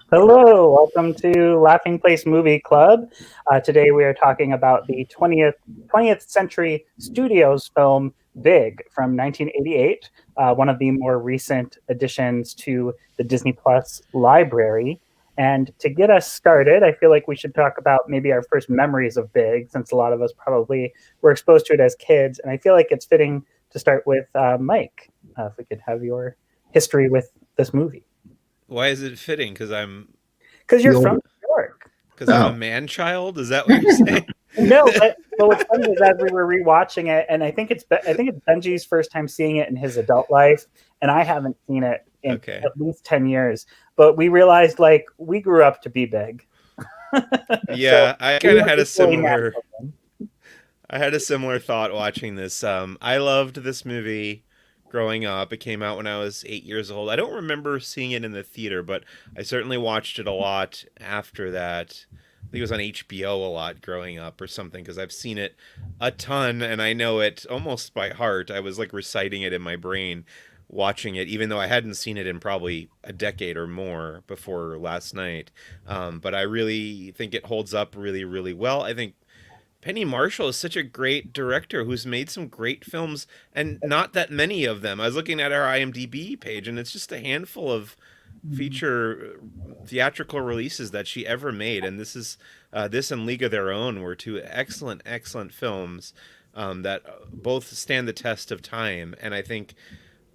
Hello, welcome to Laughing Place Movie Club. Today we are talking about the 20th Century Studios film Big from 1988, one of the more recent additions to the Disney Plus library. And to get us started, I feel like we should talk about maybe our first memories of Big, since a lot of us probably were exposed to it as kids. And I feel like it's fitting to start with Mike, if we could have your history with this movie. Why is it fitting? Because you're from New York. Because I'm a man child. Is that what you're saying? No, but what's funny is as we were rewatching it, and I think it's Benji's first time seeing it in his adult life, and I haven't seen it in at least 10 years. But we realized we grew up to be big. Yeah, so I kind of had a similar. I had a similar thought watching this. I loved this movie. Growing up, it came out when I was 8 years old. I don't remember seeing it in the theater, but I certainly watched it a lot after that. I think it was on HBO a lot growing up or something, because I've seen it a ton and I know it almost by heart. I was reciting it in my brain watching it, even though I hadn't seen it in probably a decade or more before last night. But I really think it holds up really, really well. I think Penny Marshall is such a great director who's made some great films, and not that many of them. I was looking at our IMDb page, and it's just a handful of feature theatrical releases that she ever made. And this and League of Their Own were two excellent, excellent films that both stand the test of time. And I think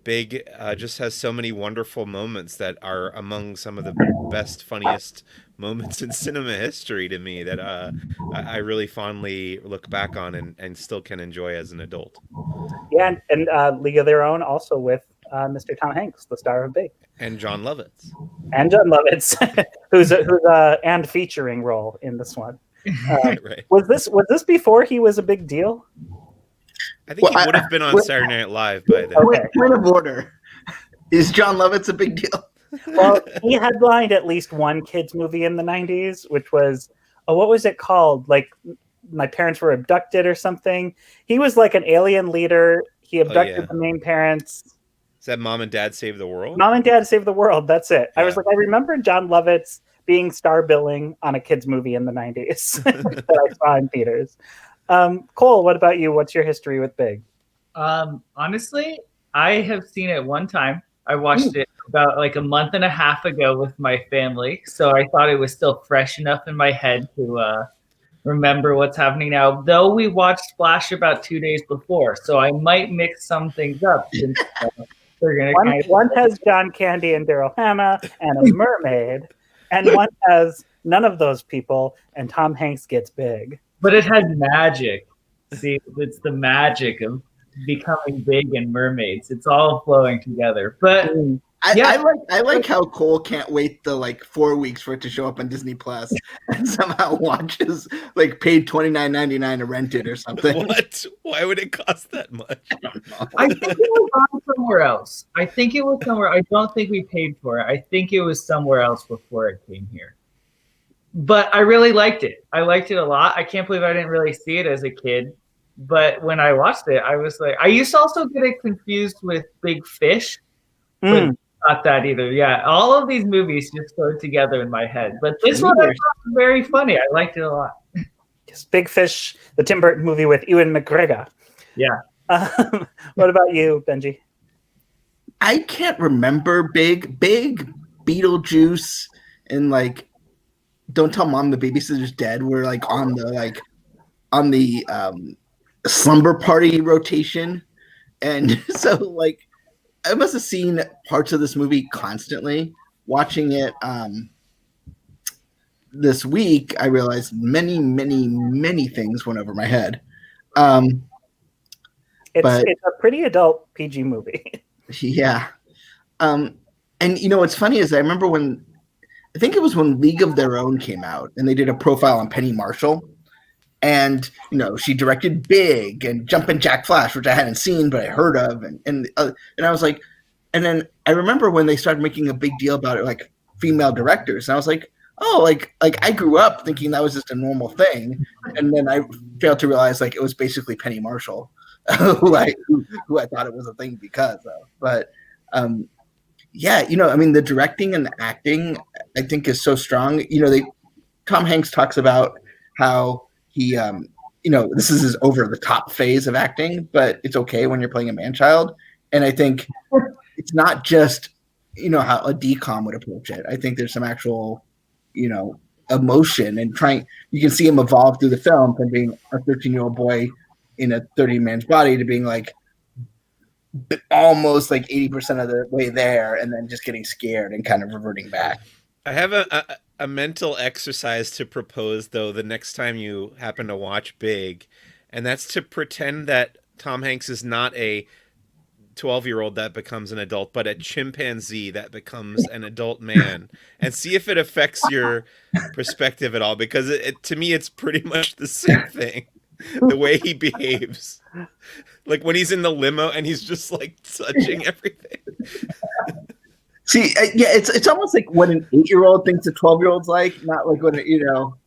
Big just has so many wonderful moments that are among some of the best, funniest moments in cinema history to me that I really fondly look back on and still can enjoy as an adult. Yeah, and League of Their Own also with Mr. Tom Hanks, the star of Big. And John Lovitz. who's a and featuring role in this one. Right. Was this before he was a big deal? I think he would have been on Saturday Night Live by then. Okay. Point of order. Is John Lovitz a big deal? Well, he headlined at least one kids movie in the 90s, which was, what was it called? My Parents Were Abducted or something. He was like an alien leader. He abducted the main parents. Is that Mom and Dad Save the World? Mom and Dad Save the World. That's it. Yeah. I was I remember John Lovitz being star billing on a kids movie in the 90s that I saw in theaters. Cole, what about you? What's your history with Big? Honestly, I have seen it one time. I watched it about a month and a half ago with my family, so I thought it was still fresh enough in my head to remember what's happening now. Though we watched Splash about 2 days before, so I might mix some things up. Since, one has John Candy and Daryl Hannah and a mermaid, and one has none of those people, and Tom Hanks gets big. But it has magic. See, it's the magic of becoming big and mermaids. It's all flowing together. But I like how Cole can't wait the 4 weeks for it to show up on Disney Plus and somehow watches paid $29.99 to rent it or something. What? Why would it cost that much? I don't know. I think it was on somewhere else. I don't think we paid for it. I think it was somewhere else before it came here. But I really liked it. I liked it a lot. I can't believe I didn't really see it as a kid. But when I watched it, I was I used to also get it confused with Big Fish. But not that either. Yeah, all of these movies just go together in my head. But this one I thought was very funny. I liked it a lot. Yes, Big Fish, the Tim Burton movie with Ewan McGregor. Yeah. What about you, Benji? I can't remember Big Beetlejuice and Don't Tell Mom the Babysitter's Dead were on the slumber party rotation, and so I must have seen parts of this movie constantly. Watching it this week, I realized many things went over my head. It's a pretty adult PG movie. Yeah. And And what's funny is I remember when I think it was when League of Their Own came out, and they did a profile on Penny Marshall, and she directed Big and Jumpin' Jack Flash, which I hadn't seen but I heard of, and I was like, and then I remember when they started making a big deal about it, like female directors, and I was like, oh, like I grew up thinking that was just a normal thing, and then I failed to realize like it was basically Penny Marshall, who I thought it was a thing because of, but. Yeah, I mean, the directing and the acting, I think, is so strong. Tom Hanks talks about how he, this is his over the top phase of acting, but it's okay when you're playing a man child. And I think it's not just, how a decom would approach it. I think there's some actual, emotion and you can see him evolve through the film from being a 13-year-old boy in a 30-man's body to being like, almost like 80% of the way there, and then just getting scared and kind of reverting back. I have a mental exercise to propose, though, the next time you happen to watch Big, and that's to pretend that Tom Hanks is not a 12-year-old that becomes an adult, but a chimpanzee that becomes an adult man, and see if it affects your perspective at all, because to me it's pretty much the same thing. The way he behaves, like when he's in the limo and he's just like touching everything. See, yeah, it's almost like what an 8-year-old thinks a 12-year-old's like, not like what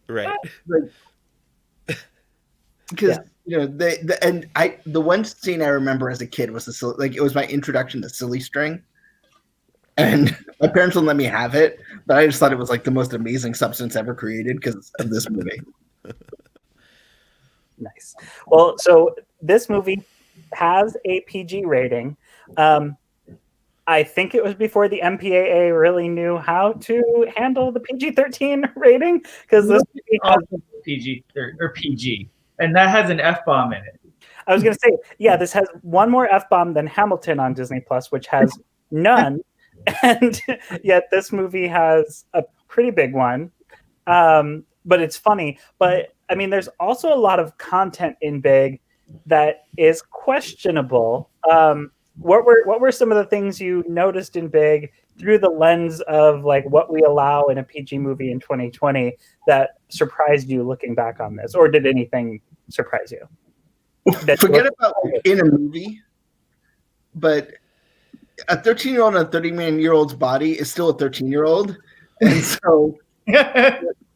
right. Like, because the one scene I remember as a kid was it was my introduction to Silly String, and my parents wouldn't let me have it, but I just thought it was like the most amazing substance ever created because of this movie. Nice. Well, so this movie has a PG rating. I think it was before the MPAA really knew how to handle the PG-13 rating, because this movie has PG, and that has an F-bomb in it. I was going to say, yeah, this has one more F-bomb than Hamilton on Disney Plus, which has none, and yet this movie has a pretty big one. But it's funny. But I mean, there's also a lot of content in Big that is questionable. What were some of the things you noticed in Big through the lens of like what we allow in a PG movie in 2020 that surprised you looking back on this, or did anything surprise you? Forget about in a movie, but a 13-year-old in a 30-year-old's body is still a 13-year-old, and so.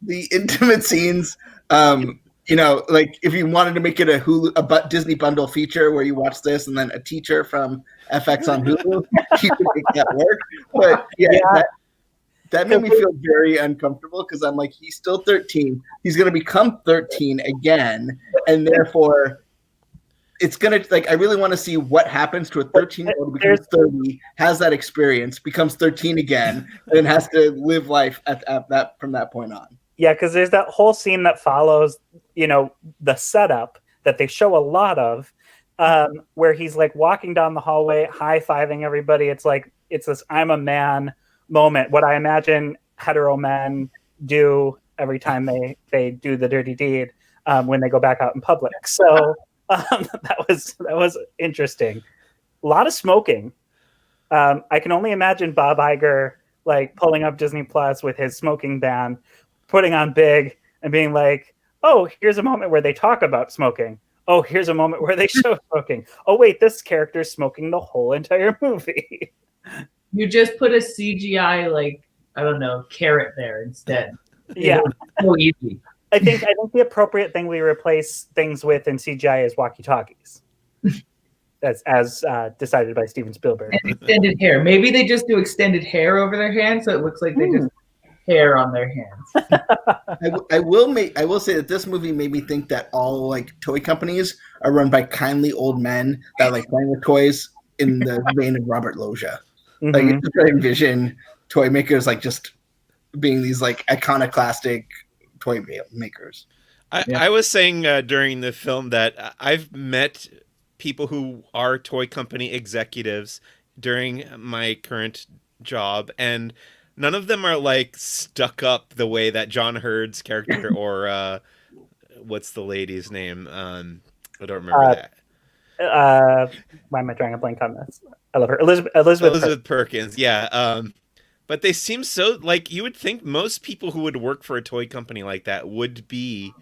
The intimate scenes, like if you wanted to make it a Disney bundle feature where you watch this and then a teacher from FX on Hulu, you could make that work. But yeah. That made me feel very uncomfortable because I'm like, he's still 13. He's going to become 13 again, and therefore it's going to, like, I really want to see what happens to a 13-year-old who becomes 30, has that experience, becomes 13 again, and has to live life at that from that point on. Yeah, because there's that whole scene that follows, the setup that they show a lot of, where he's like walking down the hallway, high-fiving everybody. It's like, it's this I'm a man moment, what I imagine hetero men do every time they do the dirty deed when they go back out in public. So that was interesting. A lot of smoking. I can only imagine Bob Iger like pulling up Disney Plus with his smoking ban, putting on Big and being like, oh, here's a moment where they talk about smoking. Oh, here's a moment where they show smoking. Oh, wait, this character's smoking the whole entire movie. You just put a CGI, like, I don't know, carrot there instead. Yeah. So easy. I think the appropriate thing we replace things with in CGI is walkie-talkies. as decided by Steven Spielberg. And extended hair. Maybe they just do extended hair over their hands, so it looks like they just hair on their hands. I will say that this movie made me think that all like toy companies are run by kindly old men that like playing with toys in the vein of Robert Loggia. Mm-hmm. Like it's I envision toy makers like just being these like iconoclastic toy makers. I was saying during the film that I've met people who are toy company executives during my current job, and none of them are like stuck up the way that John Hurd's character or what's the lady's name? I don't remember that. Why am I drawing a blank on this? I love her. Elizabeth Perkins. Yeah. But they seem so like you would think most people who would work for a toy company like that would be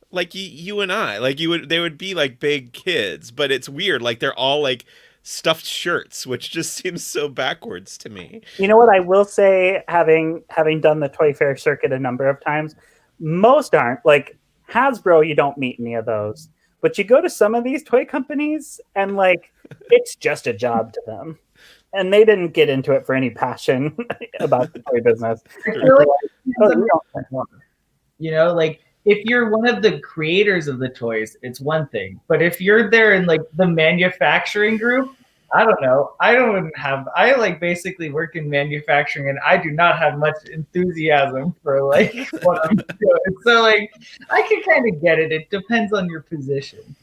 like you and I. Like they would be like big kids, but it's weird. Like they're all like stuffed shirts, which just seems so backwards to me. You know what I will say, having done the Toy Fair circuit a number of times, most aren't. Like Hasbro, you don't meet any of those. But you go to some of these toy companies and like it's just a job to them. And they didn't get into it for any passion about the toy business. I feel like you know, like if you're one of the creators of the toys, it's one thing. But if you're there in like the manufacturing group, I don't know. I like basically work in manufacturing and I do not have much enthusiasm for like what I'm doing. So like I can kind of get it. It depends on your position.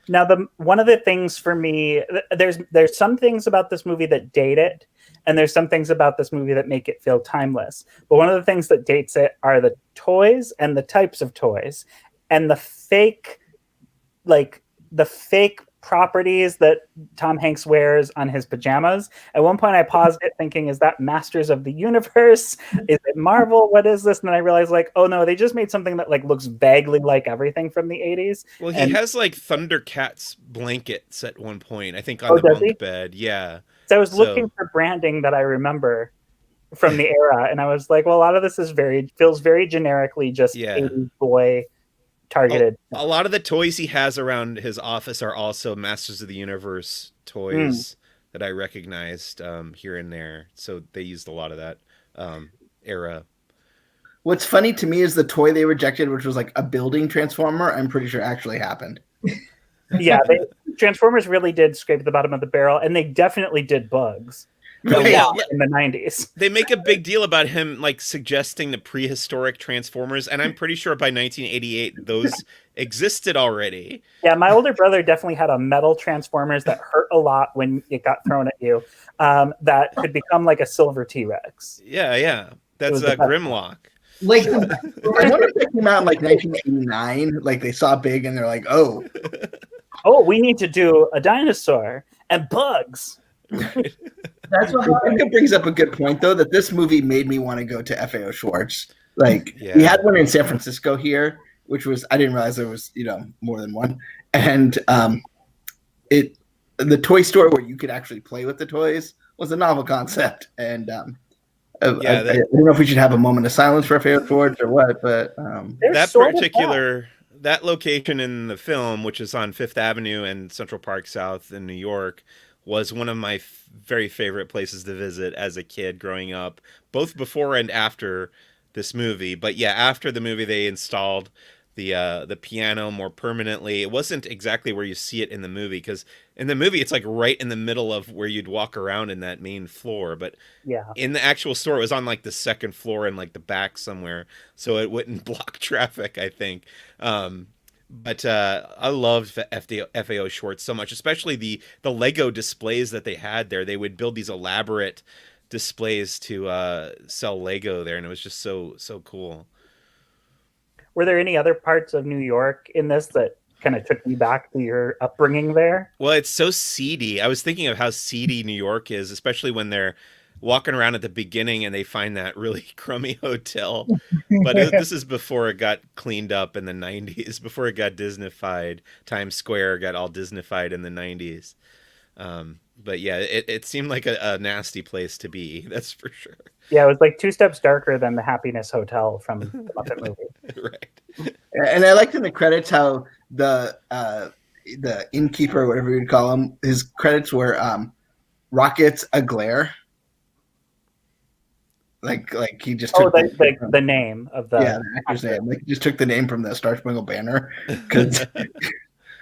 Now, one of the things for me, there's some things about this movie that date it, and there's some things about this movie that make it feel timeless. But one of the things that dates it are the toys and the types of toys, and the fake properties that Tom Hanks wears on his pajamas. At one point I paused it thinking, is that Masters of the Universe? Is it Marvel? What is this? And then I realized like, oh no, they just made something that like looks vaguely like everything from the 80s. Well, he has like Thundercats blankets at one point, I think, on the bunk bed. Yeah. So I was looking for branding that I remember from the era, and I was like, well, a lot of this feels very generically just 80s boy targeted. A lot of the toys he has around his office are also Masters of the Universe toys that I recognized here and there. So they used a lot of that era. What's funny to me is the toy they rejected, which was like a building transformer. I'm pretty sure actually happened. Yeah, Transformers really did scrape the bottom of the barrel, and they definitely did Bugs. Right. In the 90s. They make a big deal about him like suggesting the prehistoric Transformers, and I'm pretty sure by 1988 those existed already. Yeah, my older brother definitely had a metal Transformers that hurt a lot when it got thrown at you, that could become like a silver T-Rex. Yeah. That's a Grimlock. Like, I wonder if they came out in like 1989, like they saw Big and they're like, oh, we need to do a dinosaur and Bugs. Right. That's what it brings up a good point, though, that this movie made me want to go to FAO Schwartz. Like, we had one in San Francisco here, which was, I didn't realize there was, more than one. And the toy store where you could actually play with the toys was a novel concept. And I don't know if we should have a moment of silence for FAO Schwartz or what, but that location in the film, which is on Fifth Avenue and Central Park South in New York, was one of my very favorite places to visit as a kid growing up, both before and after this movie. But yeah, after the movie, they installed the piano more permanently. It wasn't exactly where you see it in the movie, because in the movie, it's like right in the middle of where you'd walk around in that main floor. But in the actual store, it was on like the second floor in like the back somewhere, so it wouldn't block traffic, I think. But I loved FAO Schwartz so much, especially the Lego displays that they had there. They would build these elaborate displays to sell Lego there, and it was just so cool. Were there any other parts of New York in this that kind of took you back to your upbringing there? Well, it's so seedy. I was thinking of how seedy New York is, especially when they're walking around at the beginning and they find that really crummy hotel. But this is before it got cleaned up in the 90s, before it got Disneyfied. Times Square got all Disneyfied in the 90s. But yeah, it seemed like a nasty place to be, that's for sure. Yeah, it was like 2 steps darker than the Happiness Hotel from the Muppet movie. Right. And I liked in the credits how the innkeeper, whatever you'd call him, his credits were Rockets a Glare. Like he just took the name of the actor's name. Like he just took the name from the Star Spangled Banner, because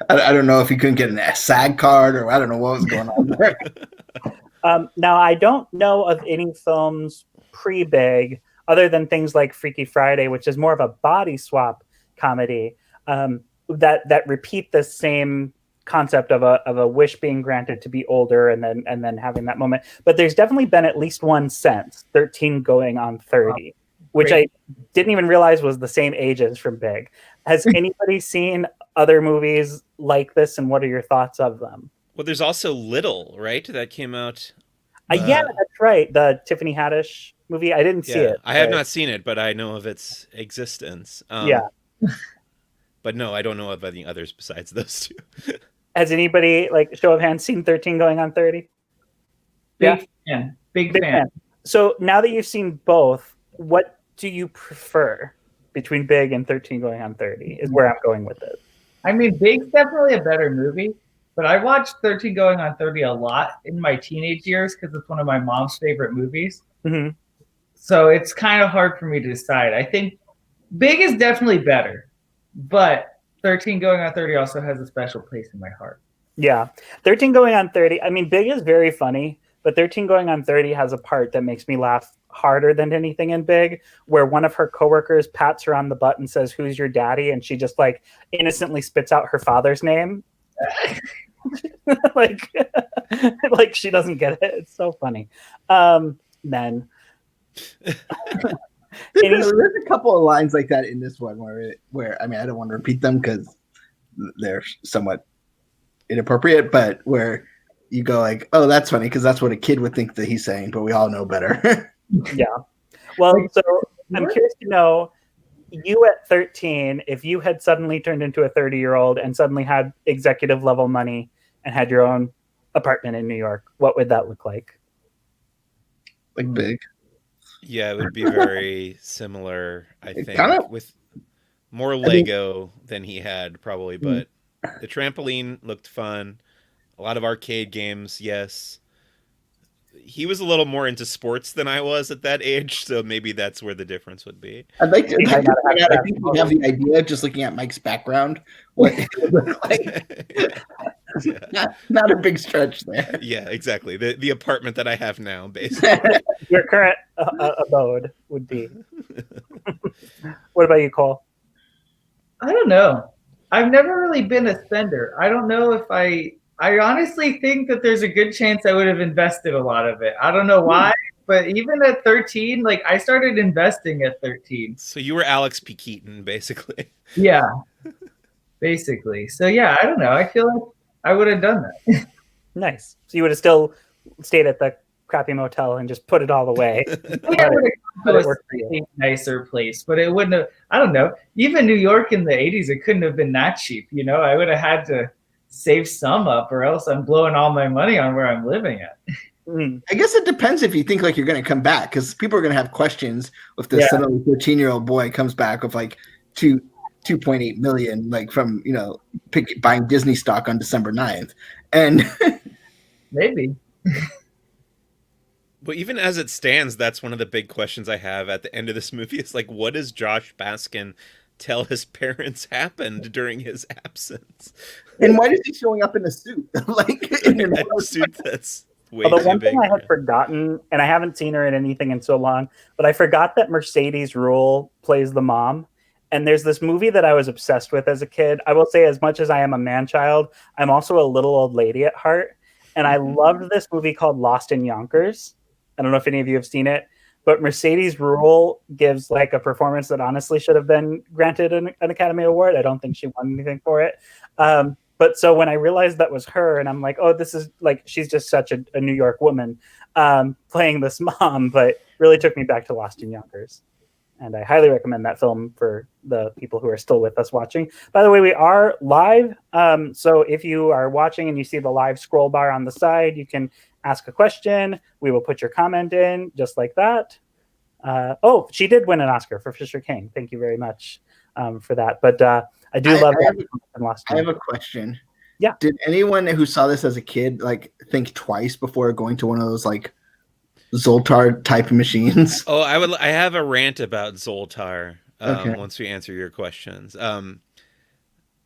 I don't know if he couldn't get a SAG card or I don't know what was going on there. Now I don't know of any films pre-Big other than things like Freaky Friday, which is more of a body swap comedy, that repeat the same concept of a wish being granted to be older and then having that moment. But there's definitely been at least one since 13 going on 30, which I didn't even realize was the same age as from Big. Has anybody seen other movies like this, and what are your thoughts of them? Well, there's also Little, right? That came out. Yeah, that's right. The Tiffany Haddish movie? I didn't see it. I have not seen it, but I know of its existence. Yeah. But no, I don't know of any others besides those two. Has anybody, like, show of hands, seen 13 Going on 30? Big fan. Big fan. So now that you've seen both, what do you prefer between Big and 13 Going on 30 is where I'm going with it. I mean, Big's definitely a better movie, but I watched 13 Going on 30 a lot in my teenage years because it's one of my mom's favorite movies. Mm-hmm. So it's kind of hard for me to decide. I think Big is definitely better, but 13 Going on 30 also has a special place in my heart. Yeah. 13 Going on 30. I mean, Big is very funny, but 13 Going on 30 has a part that makes me laugh harder than anything in Big, where one of her coworkers pats her on the butt and says, "Who's your daddy?" And she just like innocently spits out her father's name. like, like she doesn't get it. It's so funny. Then There's a couple of lines like that in this one where I mean, I don't want to repeat them because they're somewhat inappropriate, but where you go like, "Oh, that's funny," because that's what a kid would think that he's saying, but we all know better. Yeah. Well, so I'm curious to know, you at 13, if you had suddenly turned into a 30-year-old and suddenly had executive level money and had your own apartment in New York, what would that look like? Like Big. Yeah, it would be very similar, I think, with more Lego than he had probably, but the trampoline looked fun. A lot of arcade games, yes. He was a little more into sports than I was at that age, so maybe that's where the difference would be. I'd like to find out. I think we have the idea, just looking at Mike's background, what it would look like. Not a big stretch there. Yeah, exactly. The apartment that I have now, basically. Your current abode would be. What about you, Cole? I don't know. I've never really been a spender. I don't know if I honestly think that there's a good chance I would have invested a lot of it. I don't know why, but even at 13, like I started investing at 13. So you were Alex P. Keaton, basically. Yeah, basically. So yeah, I don't know. I feel like I would have done that. Nice. So you would have still stayed at the crappy motel and just put it all away. I would have gone to a nicer place, but it wouldn't have. I don't know. Even New York in the 80s, it couldn't have been that cheap. You know, I would have had to save some up, or else I'm blowing all my money on where I'm living at. I guess it depends if you think like you're going to come back, because people are going to have questions if the suddenly 13-year-old boy comes back with like 2.8 million, like from buying Disney stock on December 9th, and maybe. But even as it stands, that's one of the big questions I have at the end of this movie. Is like, what does Josh Baskin tell his parents happened during his absence? And why is he showing up in a suit? Like in a suit that's way Although too one big. thing I had forgotten, and I haven't seen her in anything in so long, but I forgot that Mercedes Rule plays the mom. And there's this movie that I was obsessed with as a kid. I will say, as much as I am a man-child, I'm also a little old lady at heart. And I loved this movie called Lost in Yonkers. I don't know if any of you have seen it, but Mercedes Rule gives like a performance that honestly should have been granted an Academy Award. I don't think she won anything for it. But so when I realized that was her, and I'm like, oh, this is like, she's just such a New York woman playing this mom, but really took me back to Lost in Yonkers. And I highly recommend that film for the people who are still with us watching. By the way, we are live. So if you are watching and you see the live scroll bar on the side, you can ask a question. We will put your comment in just like that. Oh, she did win an Oscar for Fisher King. Thank you very much for that. But I do love that. I have a question. Yeah. Did anyone who saw this as a kid like think twice before going to one of those like Zoltar type machines? Oh, I have a rant about Zoltar Okay. once we answer your questions.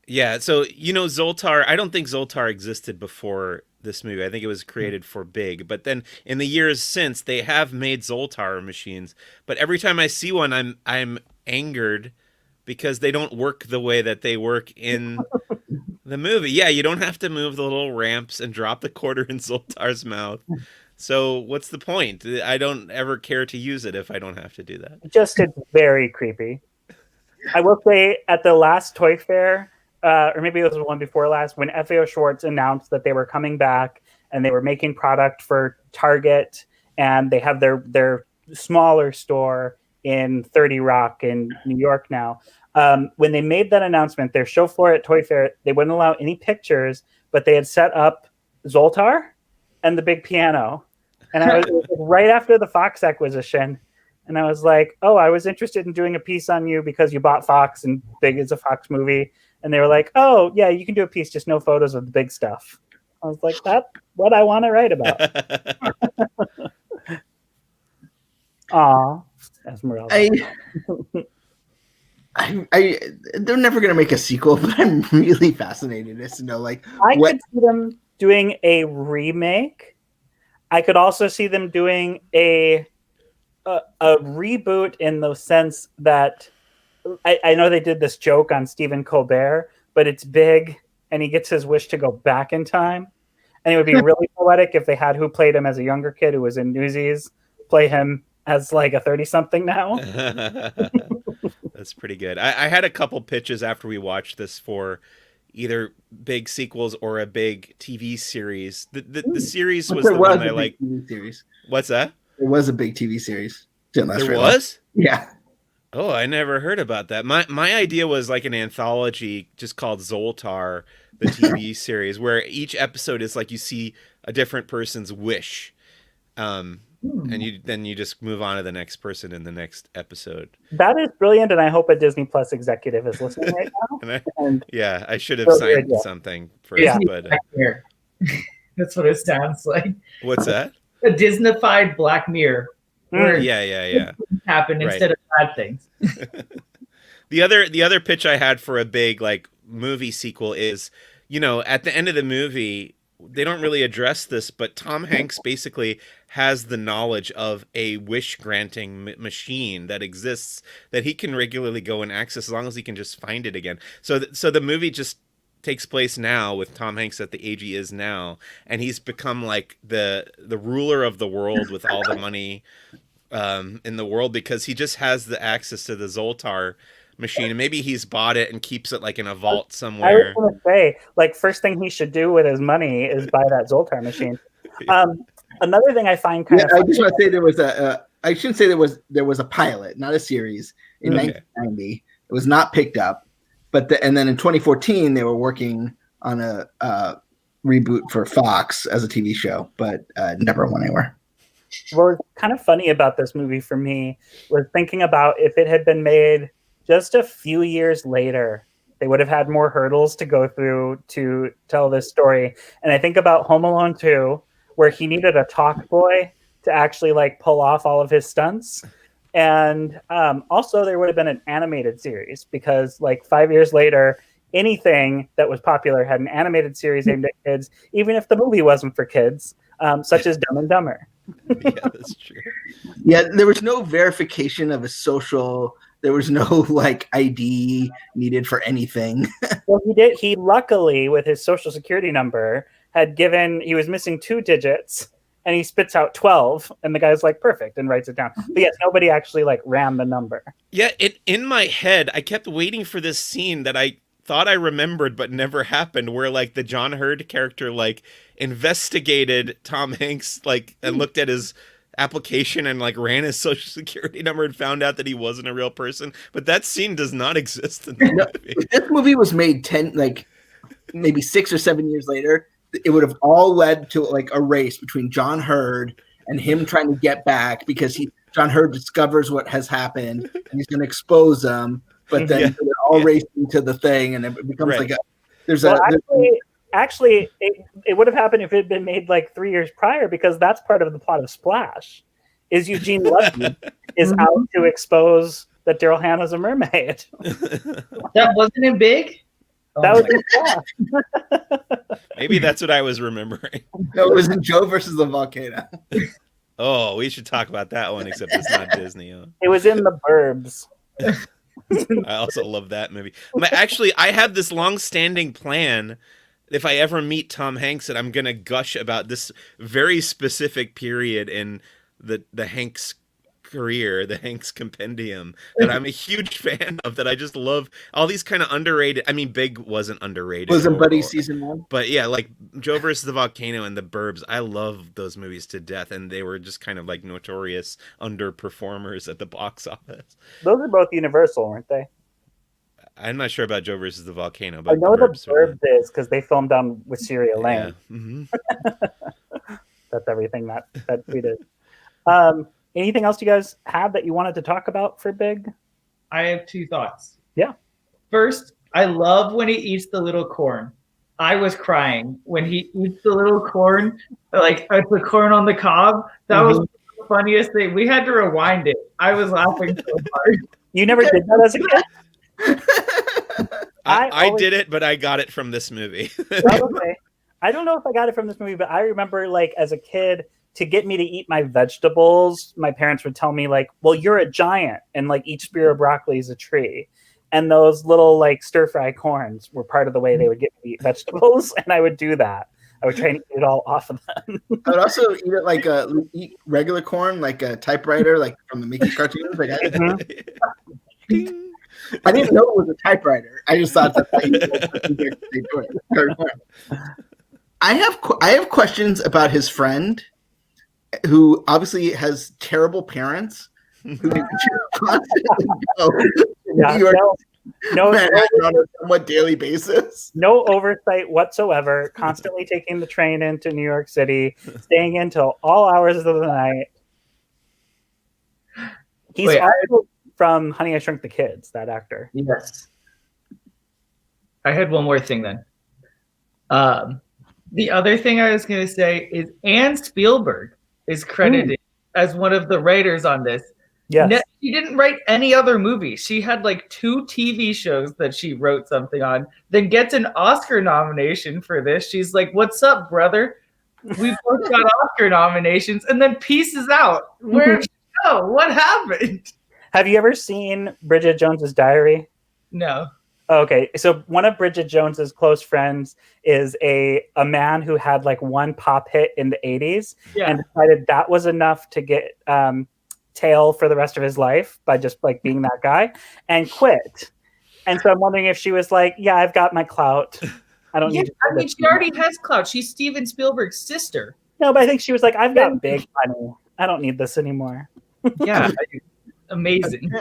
Yeah, so Zoltar, I don't think Zoltar existed before this movie. I think it was created for Big. But then in the years since, they have made Zoltar machines. But every time I see one, I'm angered because they don't work the way that they work in the movie. Yeah, you don't have to move the little ramps and drop the quarter in Zoltar's mouth. So what's the point? I don't ever care to use it if I don't have to do that. Just it's very creepy. I will say at the last Toy Fair, or maybe it was the one before last, when FAO Schwartz announced that they were coming back and they were making product for Target, and they have their smaller store in 30 Rock in New York now. When they made that announcement, their show floor at Toy Fair, they wouldn't allow any pictures, but they had set up Zoltar and the big piano. And I was right after the Fox acquisition. And I was like, oh, I was interested in doing a piece on you because you bought Fox and Big is a Fox movie. And they were like, oh, yeah, you can do a piece, just no photos of the big stuff. I was like, that's what I want to write about. Aw, Esmeralda. They're never going to make a sequel, but I'm really fascinated as to know, like, I could see them doing a remake. I could also see them doing a reboot in the sense that I know they did this joke on Stephen Colbert, but it's Big and he gets his wish to go back in time. And it would be really poetic if they had who played him as a younger kid who was in Newsies play him as like a 30-something now. That's pretty good. I had a couple pitches after we watched this for either big sequels or a big TV series. The series was the one I like. Series. What's that? It was a big TV series. Didn't last there was? Long. Yeah. Oh, I never heard about that. My idea was like an anthology just called Zoltar, the TV series, where each episode is like you see a different person's wish. And then you just move on to the next person in the next episode. That is brilliant, and I hope a Disney Plus executive is listening right now. Yeah, I should have signed something first, but that's what it sounds like. What's that? A Disney-fied Black Mirror. Yeah. Happen instead of bad things. The other pitch I had for a big like movie sequel is, at the end of the movie, they don't really address this, but Tom Hanks basically has the knowledge of a wish granting machine that exists that he can regularly go and access as long as he can just find it again. So the movie just takes place now with Tom Hanks at the age he is now, and he's become like the ruler of the world with all the money in the world because he just has the access to the Zoltar machine, and maybe he's bought it and keeps it like in a vault somewhere. I was going to say, like, first thing he should do with his money is buy that Zoltar machine. Another thing I find kind of I just want to say there was I shouldn't say there was a pilot, not a series, in 1990. It was not picked up, and then in 2014 they were working on a reboot for Fox as a TV show, but never went anywhere. What was kind of funny about this movie for me was thinking about if it had been made just a few years later, they would have had more hurdles to go through to tell this story. And I think about Home Alone 2, where he needed a talk boy to actually like pull off all of his stunts. And also there would have been an animated series because like 5 years later, anything that was popular had an animated series aimed at kids, even if the movie wasn't for kids, such as Dumb and Dumber. Yeah, that's true. Yeah, there was no verification of a social. There was no like ID needed for anything. Well, he did. He luckily, with his social security number, he was missing 2 digits, and he spits out 12, and the guy's like, perfect, and writes it down. But yes, nobody actually like ran the number. Yeah, in my head, I kept waiting for this scene that I thought I remembered but never happened, where like the John Hurt character like investigated Tom Hanks like and looked at his application and like ran his social security number and found out that he wasn't a real person. But that scene does not exist in the movie. If this movie was made maybe 6 or 7 years later, it would have all led to like a race between John Hurd and him trying to get back because John Hurd discovers what has happened and he's going to expose them. But then they're all racing to the thing, and it becomes like Actually, it would have happened if it had been made like 3 years prior, because that's part of the plot of Splash. Is Eugene Levy is out to expose that Daryl Hannah's a mermaid. That wasn't in Big? That was in Splash. Maybe that's what I was remembering. No, it was in Joe versus the Volcano. Oh, we should talk about that one, except it's not Disney. Huh? It was in The Burbs. I also love that movie. Actually, I have this long-standing plan. If I ever meet Tom Hanks, that I'm gonna gush about this very specific period in the Hanks career, the Hanks Compendium, that I'm a huge fan of, that I just love all these kind of underrated. I mean, Big wasn't underrated. Wasn't Buddy season 1? But yeah, like Joe versus the Volcano and The Burbs, I love those movies to death, and they were just kind of like notorious underperformers at the box office. Those are both Universal, weren't they? I'm not sure about Joe versus the Volcano, but I know The Burbs, the Burbs is because they filmed down with Syria Lane. Yeah. Mm-hmm. That's everything that we did. Anything else you guys had that you wanted to talk about for Big? I have 2 thoughts. Yeah. First, I love when he eats the little corn. I was crying when he eats the little corn, like the corn on the cob. That was the funniest thing. We had to rewind it. I was laughing so hard. You never did that as a kid? I did it, but I got it from this movie. Okay. I don't know if I got it from this movie, but I remember like as a kid, to get me to eat my vegetables, my parents would tell me like, well, you're a giant and like each spear of broccoli is a tree. And those little like stir fry corns were part of the way they would get me to eat vegetables. And I would do that. I would try and eat it all off of them. I would also eat it like eat regular corn, like a typewriter, like from the Mickey cartoons. Like I didn't know it was a typewriter. I just thought that I have questions about his friend, who obviously has terrible parents, who constantly go to New York on a somewhat daily basis. No oversight whatsoever. Constantly taking the train into New York City, staying until all hours of the night. He's also from Honey, I Shrunk the Kids, that actor. Yes. I had one more thing then. The other thing I was going to say is Anne Spielberg is credited as one of the writers on this. Yes. She didn't write any other movies. She had like 2 TV shows that she wrote something on, then gets an Oscar nomination for this. She's like, "What's up, brother? We both got Oscar nominations," and then pieces out. Where'd she go? What happened? Have you ever seen Bridget Jones's Diary? No. Okay, so one of Bridget Jones's close friends is a man who had like one pop hit in the 80s and decided that was enough to get tail for the rest of his life by just like being that guy and quit. And so I'm wondering if she was like, yeah, I've got my clout. I don't need to I mean, she already has clout. She's Steven Spielberg's sister. No, but I think she was like, I've got big money. I don't need this anymore. Yeah, amazing.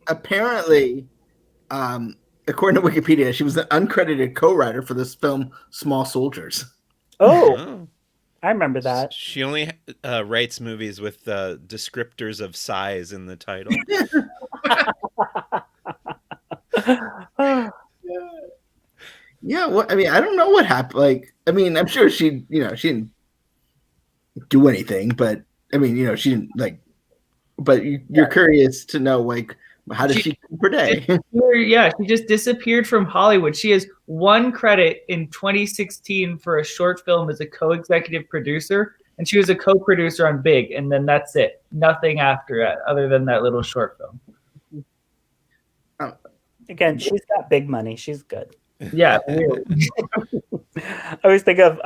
Apparently, according to Wikipedia, she was an uncredited co-writer for this film, Small Soldiers. Oh, I remember that. She only writes movies with descriptors of size in the title. Yeah, well, I mean, I don't know what happened. Like, I mean, I'm sure she didn't do anything, but I mean, she didn't like. But you're curious to know, like, how did she keep her day? Yeah, she just disappeared from Hollywood. She has one credit in 2016 for a short film as a co-executive producer, and she was a co-producer on Big, and then that's it. Nothing after that, other than that little short film. Again, she's got big money. She's good. Yeah. I always think of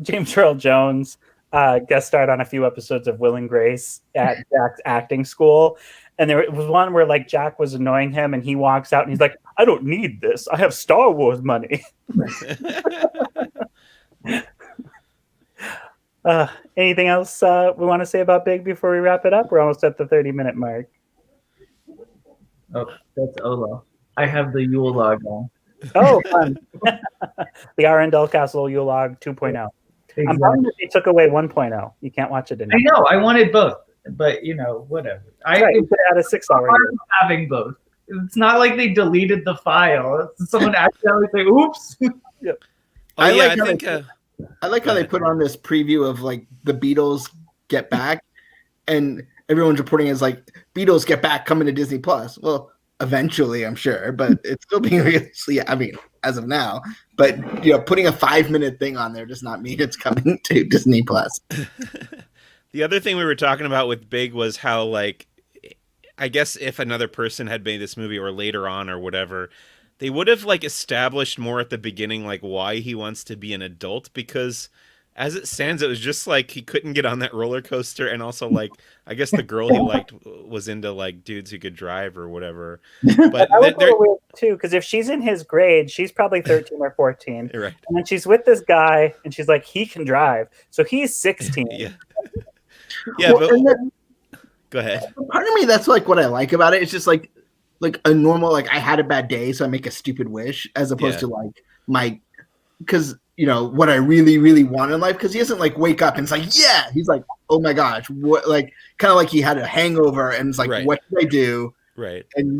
James Earl Jones guest starred on a few episodes of Will and Grace at Jack's acting school. And there was one where like Jack was annoying him and he walks out and he's like, I don't need this. I have Star Wars money. Anything else we want to say about Big before we wrap it up? We're almost at the 30-minute mark. Oh, that's Olo. I have the Yule log on. Oh, fun. The Arundel Castle Yule log 2.0. Exactly. I'm bummed that they took away 1.0. You can't watch it anymore. I know. I wanted both, but whatever. You could add a 6 hour. Having both. It's not like they deleted the file. Someone accidentally say, "Oops." Yep. I like how they put on this preview of like the Beatles Get Back, and everyone's reporting as like Beatles Get Back coming to Disney Plus. Well, eventually, I'm sure, but it's still being released. Yeah, I mean, as of now. But putting a 5-minute thing on there does not mean it's coming to Disney Plus. The other thing we were talking about with Big was how, like, I guess if another person had made this movie or later on or whatever, they would have like established more at the beginning, like why he wants to be an adult, because as it stands, it was just like he couldn't get on that roller coaster, and also like I guess the girl he liked was into like dudes who could drive or whatever. But That was a little weird too, because if she's in his grade, she's probably 13 or 14, right. and then she's with this guy, and she's like, he can drive, so he's 16. Yeah, yeah, Well, but and then, go ahead. part of me, that's like what I like about it. It's just like a normal, like I had a bad day, so I make a stupid wish, as opposed to like my, because what I really, really want in life. Because he doesn't like wake up and it's like, yeah, he's like, oh my gosh, what, like kind of like he had a hangover and it's like, what should I do? Right. And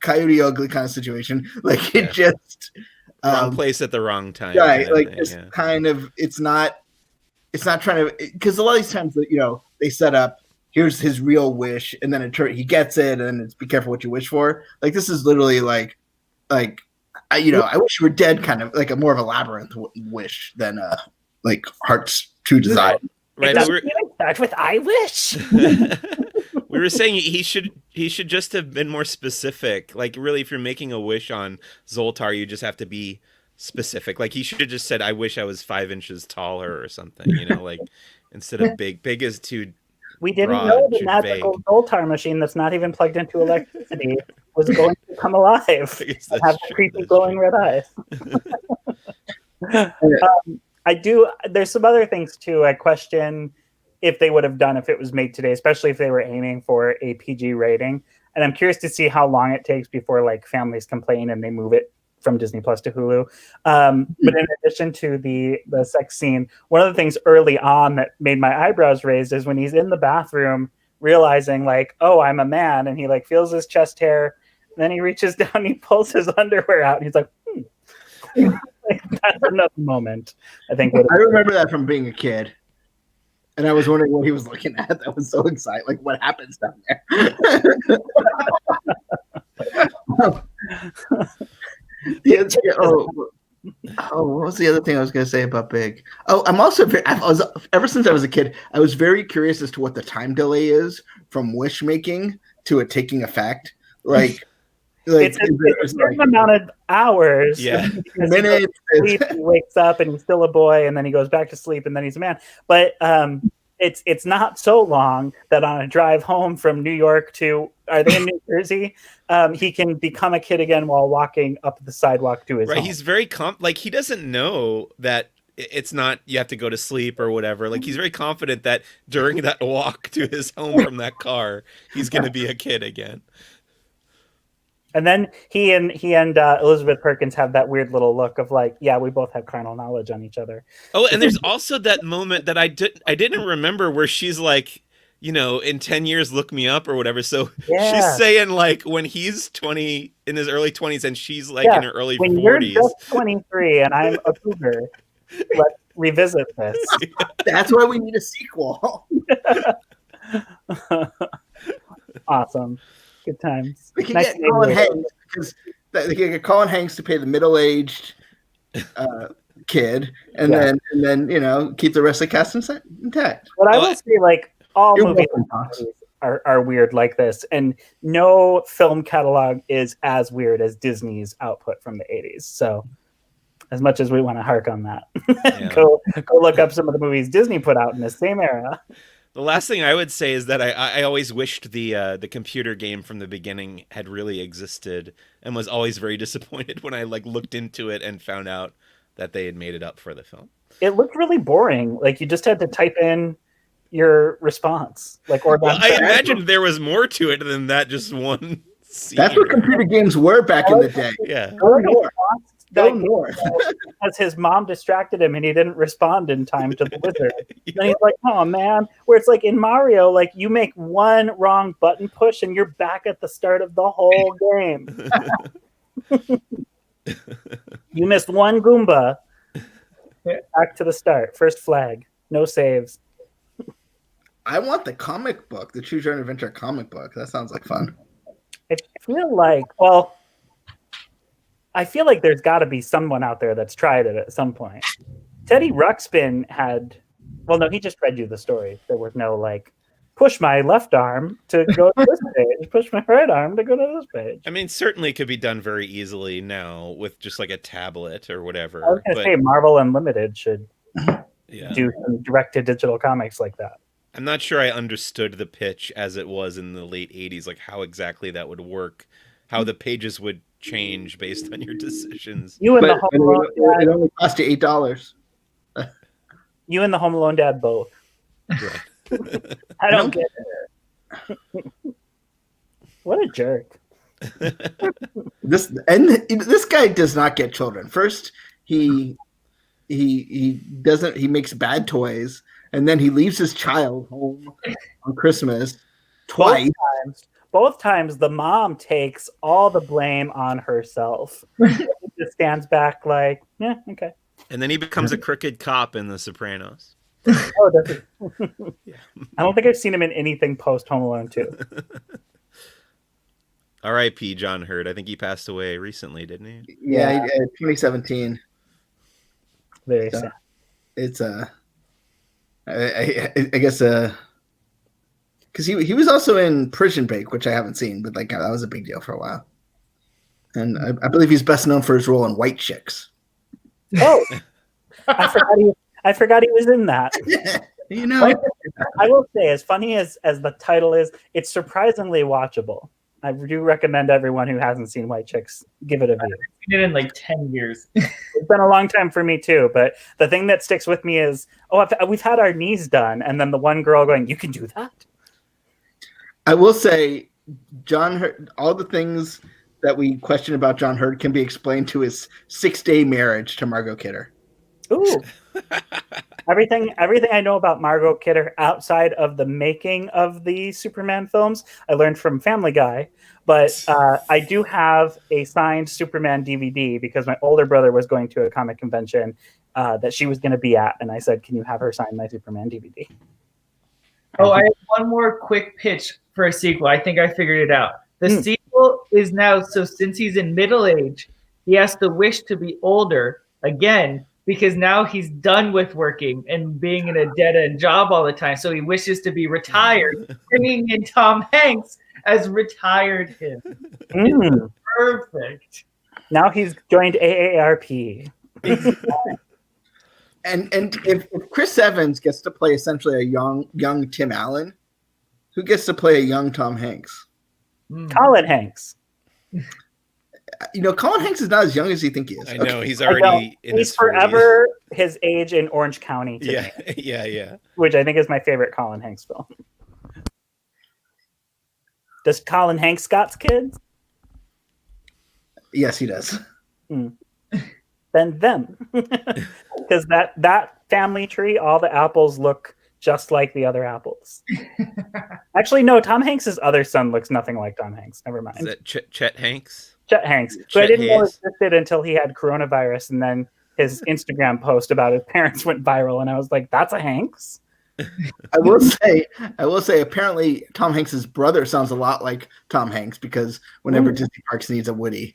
Coyote Ugly kind of situation. Like it just wrong place at the wrong time. Right. Like just kind of, it's not trying to, because a lot of these times they set up, here's his real wish, and then he gets it, and it's be careful what you wish for. Like this is literally like I wish you were dead, kind of like a more of a labyrinth wish than like Heart's true desire. Right. Start with I wish. We were saying he should just have been more specific. Like really, if you're making a wish on Zoltar, you just have to be specific. Like he should have just said, "I wish I was 5 inches taller" or something. Like instead of big. Big is too. We didn't know the magical Zoltar machine that's not even plugged into electricity was going to come alive and have creepy glowing red eyes. I do. There's some other things too. I question if they would have done if it was made today, especially if they were aiming for a PG rating. And I'm curious to see how long it takes before like families complain and they move it from Disney Plus to Hulu. But in addition to the sex scene, one of the things early on that made my eyebrows raised is when he's in the bathroom realizing like, oh, I'm a man, and he like feels his chest hair, and then he reaches down and he pulls his underwear out and he's like, like, that's another moment, I think. I remember that from being a kid. And I was wondering what he was looking at. That was so exciting. Like, what happens down there? What was the other thing I was going to say about Big? Oh, I'm also ever since I was a kid, I was very curious as to what the time delay is from wish making to it taking effect. Like it's a certain amount of hours. Yeah, minutes. He wakes up and he's still a boy, and then he goes back to sleep, and then he's a man. But it's not so long that on a drive home from New York to, are they in New Jersey? He can become a kid again while walking up the sidewalk to his home. He's very like he doesn't know that it's not you have to go to sleep or whatever. Like he's very confident that during that walk to his home from that car, he's going to be a kid again. And then he and Elizabeth Perkins have that weird little look of like, yeah, we both have carnal knowledge on each other. Oh, and there's also that moment that I didn't remember where she's like, in 10 years, look me up or whatever. So she's saying like when he's 20 in his early 20s and she's like in her early 40s. When you're just 23 and I'm a cougar, let's revisit this. That's why we need a sequel. Awesome. Good times. We can get Colin Hanks because they can get Colin Hanks to pay the middle-aged kid, and then keep the rest of the cast intact. But I will say, like all movies are weird like this, and no film catalog is as weird as Disney's output from the '80s. So, as much as we want to hark on that, go look up some of the movies Disney put out in the same era. The last thing I would say is that I always wished the computer game from the beginning had really existed, and was always very disappointed when I like looked into it and found out that they had made it up for the film. It looked really boring. Like you just had to type in your response. Like, or I imagined there was more to it than that. Just one scene. That's what computer games were back in the day. Yeah. Go north. As his mom distracted him and he didn't respond in time to the wizard. And he's like, oh man. Where it's like in Mario, like you make one wrong button push and you're back at the start of the whole game. You missed one Goomba. Back to the start. First flag. No saves. I want the comic book, the Choose Your Own Adventure comic book. That sounds like fun. I feel like there's got to be someone out there that's tried it at some point. Teddy Ruxpin he just read you the story. There was no like, push my left arm to go to this page, push my right arm to go to this page. I mean, certainly it could be done very easily now with just like a tablet or whatever. I was going to say Marvel Unlimited should. do some direct-to-digital comics like that. I'm not sure I understood the pitch as it was in the late 80s, like how exactly that would work, how the pages would change based on your decisions. You and But the Home Alone it dad, only cost you $8. you and the Home Alone dad both. Right. I don't get it. What a jerk. This guy does not get children. First, he makes bad toys, and then he leaves his child home on Christmas twice. Both times the mom takes all the blame on herself. She just stands back like, yeah, okay. And then he becomes a crooked cop in The Sopranos. Oh, does he? Yeah. I don't think I've seen him in anything post Home Alone 2. R.I.P. John Hurt. I think he passed away recently, didn't he? Yeah, 2017. Very sad. It's I guess because he was also in Prison Break, which I haven't seen, but like that was a big deal for a while. And I believe he's best known for his role in White Chicks. Oh, I forgot he was in that. You know, I will say, as funny as the title is, it's surprisingly watchable. I do recommend everyone who hasn't seen White Chicks give it a view. I've seen it in like 10 years. It's been a long time for me too, but the thing that sticks with me is, we've had our knees done, and then the one girl going, "You can do that?" I will say, John Hurt, all the things that we question about John Hurt can be explained to his 6-day marriage to Margot Kidder. Ooh. Everything I know about Margot Kidder outside of the making of the Superman films, I learned from Family Guy. But I do have a signed Superman DVD because my older brother was going to a comic convention that she was going to be at, and I said, "Can you have her sign my Superman DVD?" Oh, I have one more quick pitch for a sequel. I think I figured it out. The sequel is now, so since he's in middle age, he has to wish to be older again, because now he's done with working and being in a dead-end job all the time. So he wishes to be retired, bringing in Tom Hanks as retired him. Perfect. Now he's joined AARP. And if Chris Evans gets to play essentially a young Tim Allen, who gets to play a young Tom Hanks? Colin Hanks. You know, Colin Hanks is not as young as you think he is. I know, he's already in his 40s. Forever his age in Orange County. Yeah. Which I think is my favorite Colin Hanks film. Does Colin Hanks got kids? Yes, he does. Then them. Because that family tree, all the apples look just like the other apples. Actually, no, Tom Hanks' other son looks nothing like Tom Hanks. Never mind. Is that Chet Hanks? Chet Hanks. Who I didn't know existed until he had coronavirus, and then his Instagram post about his parents went viral, and I was like, that's a Hanks? I will say, apparently Tom Hanks' brother sounds a lot like Tom Hanks, because whenever Disney Parks needs a Woody.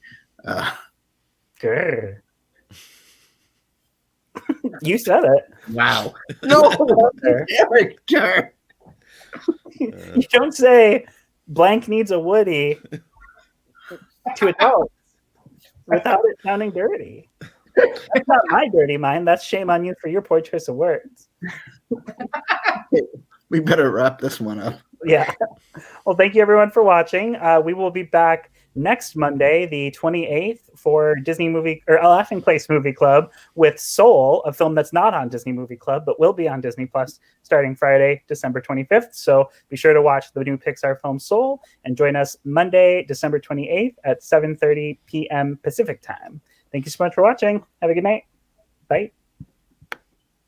Sure. You said it. Wow. No, character. You don't say blank needs a Woody to adults without it sounding dirty. That's not my dirty mind. That's shame on you for your poor choice of words. We better wrap this one up. Yeah. Well, thank you everyone for watching. We will be back next Monday, the 28th, for Disney Movie or Laughing Place Movie Club with Soul, a film that's not on Disney Movie Club but will be on Disney Plus starting Friday, December 25th. So be sure to watch the new Pixar film Soul and join us Monday, December 28th at 7:30 p.m. Pacific time. Thank you so much for watching. Have a good night. Bye.